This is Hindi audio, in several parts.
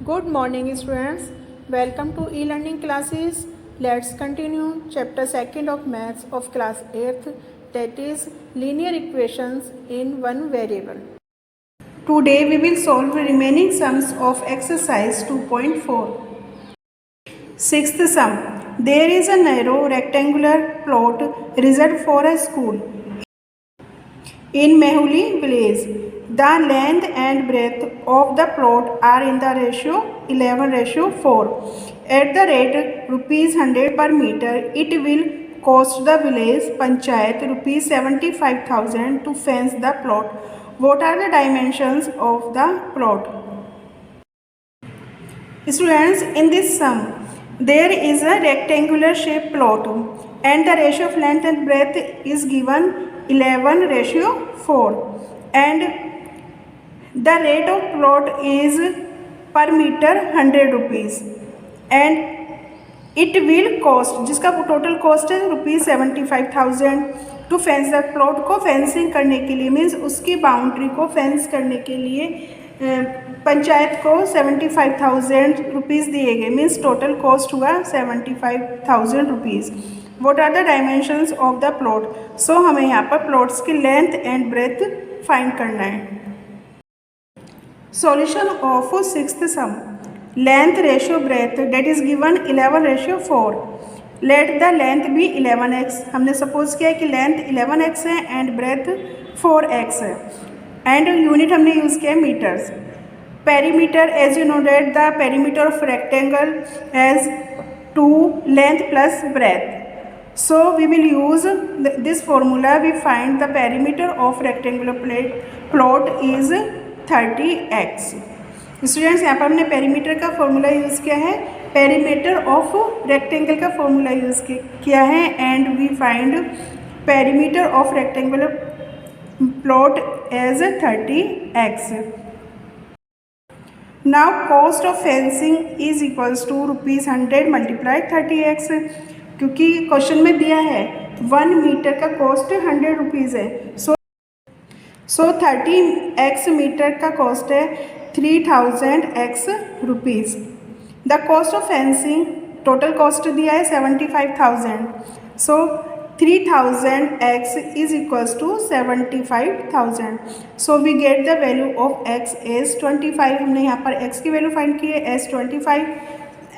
Good morning students. Welcome to e-learning classes. Let's continue chapter 2nd of maths of class 8th, that is linear equations in one variable. Today we will solve remaining sums of exercise 2.4. Sixth sum. There is a narrow rectangular plot reserved for a school in Mehuli village. The length and breadth of the plot are in the ratio 11:4. At the rate ₹100 per meter, it will cost the village panchayat ₹75,000 to fence the plot. What are the dimensions of the plot? Students, in this sum, there is a rectangular shaped plot and the ratio of length and breadth is given 11:4 and the rate of plot is per meter 100 rupees and it will cost, जिसका टोटल कॉस्ट है ₹75,000 टू फेंस द प्लॉट को फेंसिंग करने के लिए मीन्स उसकी बाउंड्री को फेंस करने के लिए पंचायत को 75,000 रुपीज़ दिए गए मीन्स टोटल कॉस्ट हुआ 75,000 rupees. What are the dimensions of the plot? So हमें यहाँ पर प्लॉट्स की लेंथ एंड ब्रेथ फाइंड करना है. Solution of sixth sum. Length ratio breadth that is given 11:4. Let the length be 11x. हमने सपोज किया है कि लेंथ 11x है एंड ब्रेथ 4x है एंड यूनिट हमने यूज़ किया है metres. Perimeter, as you know that the perimeter of rectangle as 2 length plus breadth. So we will use this formula. We find the perimeter of rectangular plot is 30x. Students, यहाँ पर हमने पेरीमीटर का फॉर्मूला यूज़ किया है, पेरीमीटर ऑफ रेक्टेंगल का फॉर्मूला यूज़ किया है and we find perimeter of rectangular plot as 30x. Now cost of fencing is equals to ₹100 multiply 30x. क्योंकि क्वेश्चन में दिया है 1 मीटर का कॉस्ट 100 रुपीज़ है. सो 30x मीटर का कॉस्ट है 3000x rupees. The cost of fencing total cost दिया है 75,000. So 3000x is equals to 75,000. So we get the value of x as 25. हमने यहाँ पर x की वैल्यू फाइंड की है एज 25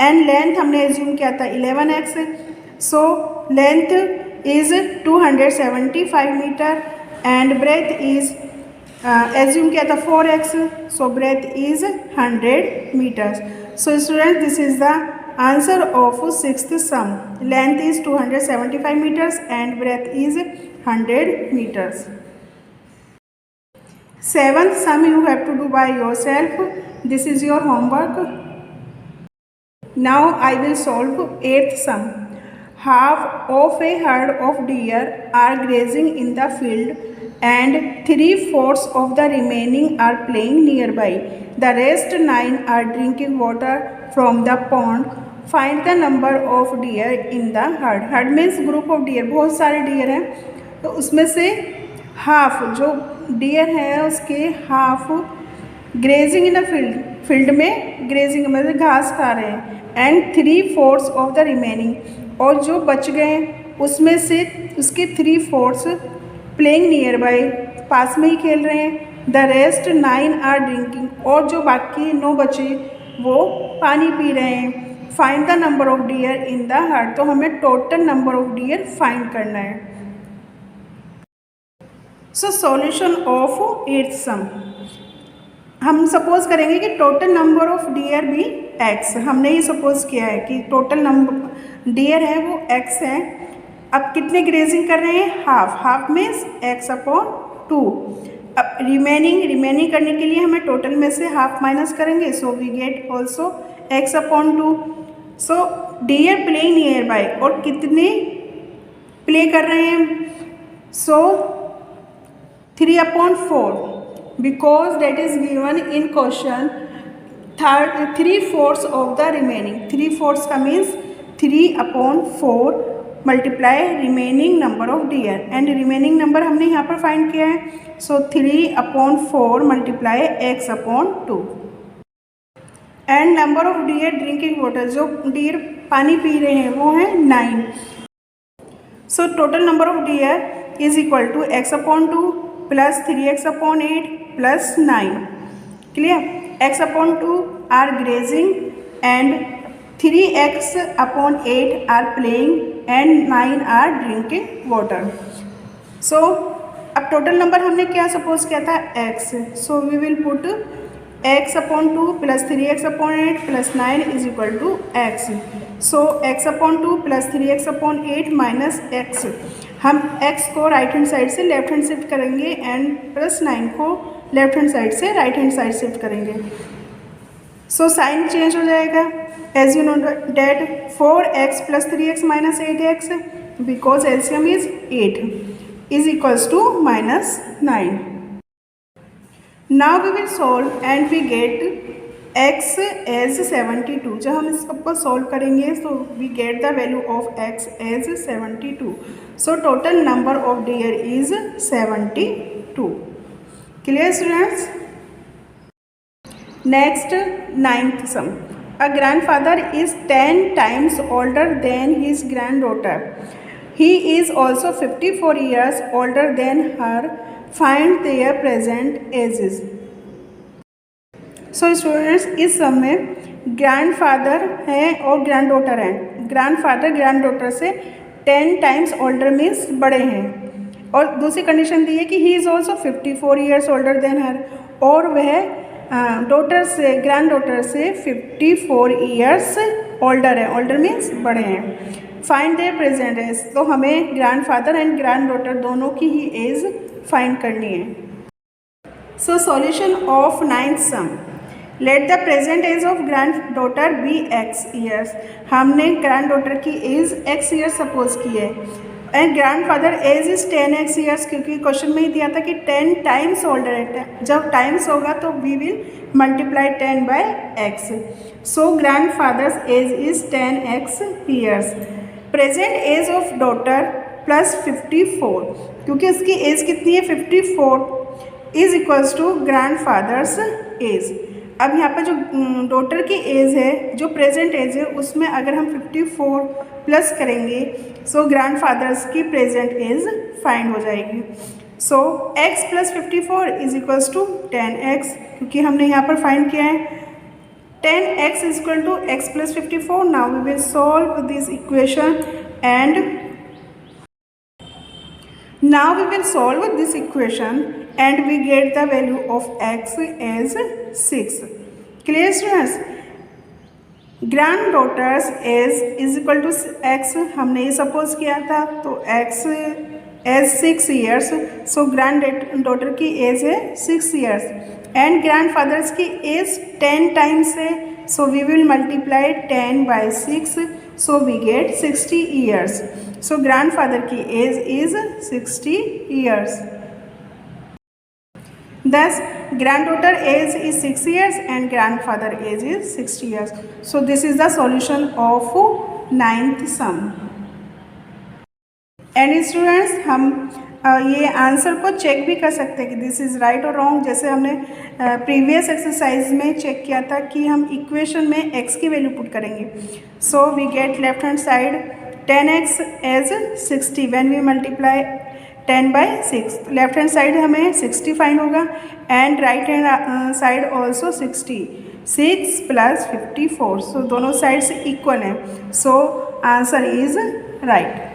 एंड लेंथ हमने एज्यूम किया था 11x. So length is 275 metre and breadth is assume किया था 4x. So breadth is 100 metres. So student, this is the answer of sixth sum. Length is 275 metres and breadth is 100 metres. Seventh sum you have to do by yourself. This is your homework. Now I will solve eighth sum. Half of a herd of deer are grazing in the field and 3/4 of the remaining are playing nearby. The rest 9 are drinking water from the pond. Find the number of deer in the herd. Herd means group of deer. बहुत सारे deer हैं, तो उसमें से हाफ जो deer है उसके half grazing in the field में ग्रेजिंग मतलब घास खा रहे हैं एंड 3/4 ऑफ द रिमेनिंग, और जो बच गए उसमें से उसके 3/4 प्लेइंग नियर बाई पास में ही खेल रहे हैं. द रेस्ट 9 आर ड्रिंकिंग, और जो बाकी 9 बचे वो पानी पी रहे हैं. Find the number of dear in the heard. तो हमें total number of dear find करना है. सो सॉल्यूशन ऑफ एट्थ सम. हम सपोज करेंगे कि टोटल नंबर ऑफ डियर भी x. हमने ही सपोज किया है कि टोटल नंबर डियर है वो x है. अब कितने ग्रेजिंग कर रहे हैं? Half means x/2. अब रिमेनिंग करने के लिए हमें टोटल में से हाफ माइनस करेंगे. So we get also x/2. So dear playing nearby, और कितने प्ले कर रहे हैं? सो 3/4 because that is given in question. 3/4 of the remaining. 3/4 का means 3/4 multiply remaining number of deer and remaining number हमने यहाँ पर फाइंड किया है. So 3/4 multiply x/2 and number of deer drinking water, जो डियर पानी पी रहे हैं वो है 9. So total number of deer is equal to x/2 plus 3x/8 plus 9. Clear. x/2 are grazing and 3x/8 are playing and 9 are drinking water. So अब टोटल नंबर हमने क्या सपोज किया था, x. So we will put x/2 plus 3x/8 plus 9 is equal to x. So x/2 plus 3x/8 minus x. हम x को राइट हैंड साइड से लेफ्ट हैंड शिफ्ट करेंगे एंड प्लस 9 को लेफ्ट हैंड साइड से राइट हैंड साइड शिफ्ट करेंगे. सो साइन चेंज हो जाएगा. As you know that 4x plus 3x minus 8x because LCM is 8 is equals to minus 9. Now we will solve and we get x as 72. जब हम इस सबको solve करेंगे तो we get the value of x as 72. So total number of deer is 72. Clear students? Next, 9th sum. A grandfather is 10 times older than his granddaughter. He is also 54 years older than her. Find their present ages. So students, इस सब में ग्रैंडफादर है और ग्रैंडडॉटर है. ग्रैंडफादर ग्रैंडडॉटर से 10 टाइम्स ओल्डर मीन्स बड़े हैं. और दूसरी कंडीशन दी है कि he is also 54 years older than her, और वह डॉटर से ग्रैंडडॉटर से 54 ईयर्स ओल्डर है. ओल्डर मीन्स बड़े हैं. Find their present age. तो हमें ग्रैंडफादर एंड ग्रैंडडॉटर दोनों की ही एज फाइंड करनी है. सो सॉल्यूशन ऑफ 9th सम. Let the present age of granddaughter be x years. हमने ग्रैंडडॉटर की एज x ईयर्स सपोज की है and grandfather age is 10x years, क्योंकि क्वेश्चन में ही दिया था कि 10 टाइम्स ओल्डर है. जब टाइम्स होगा तो we will multiply 10 by x. So grandfather's age is 10x years. Present age of daughter plus 54, क्योंकि इसकी एज कितनी है 54 is equals to grandfather's age. अब यहाँ पर जो डॉटर की एज है, जो प्रेजेंट एज है, उसमें अगर हम 54 प्लस करेंगे सो ग्रैंडफादर्स की प्रेजेंट एज फाइंड हो जाएगी. So x plus 54 is equals to 10x, क्योंकि हमने यहाँ पर फाइंड किया है 10x is equal to x plus 54. Now we will solve this equation and we get the value of x as 6. Clear students? Granddaughter's age is equal to x. हमने ये सपोज किया था, तो x as 6 years. So granddaughter की एज है 6 years एंड ग्रैंडफादर्स की एज 10 टाइम्स है. So we will multiply 10 by 6. So we get 60 years. So grandfather की age is 60 years. Thus, granddaughter age is 6 years and grandfather age is 60 years. So this is the solution of 9th sum. And students, हम ये आंसर को चेक भी कर सकते हैं कि दिस इज़ राइट और रॉन्ग. जैसे हमने प्रीवियस एक्सरसाइज में चेक किया था कि हम इक्वेशन में x की वैल्यू पुट करेंगे. So we get left hand side 10x as 60 when we multiply 10 by 6. Left hand side हमें 60 फाइंड होगा and right hand side also 60. 6 plus 54. So दोनों साइड्स इक्वल हैं. So answer is right.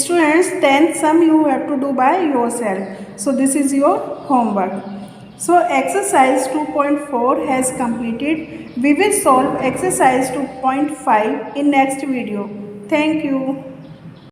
Students, 10th sum you have to do by yourself. So this is your homework. So exercise 2.4 has completed. We will solve exercise 2.5 in next video. Thank you.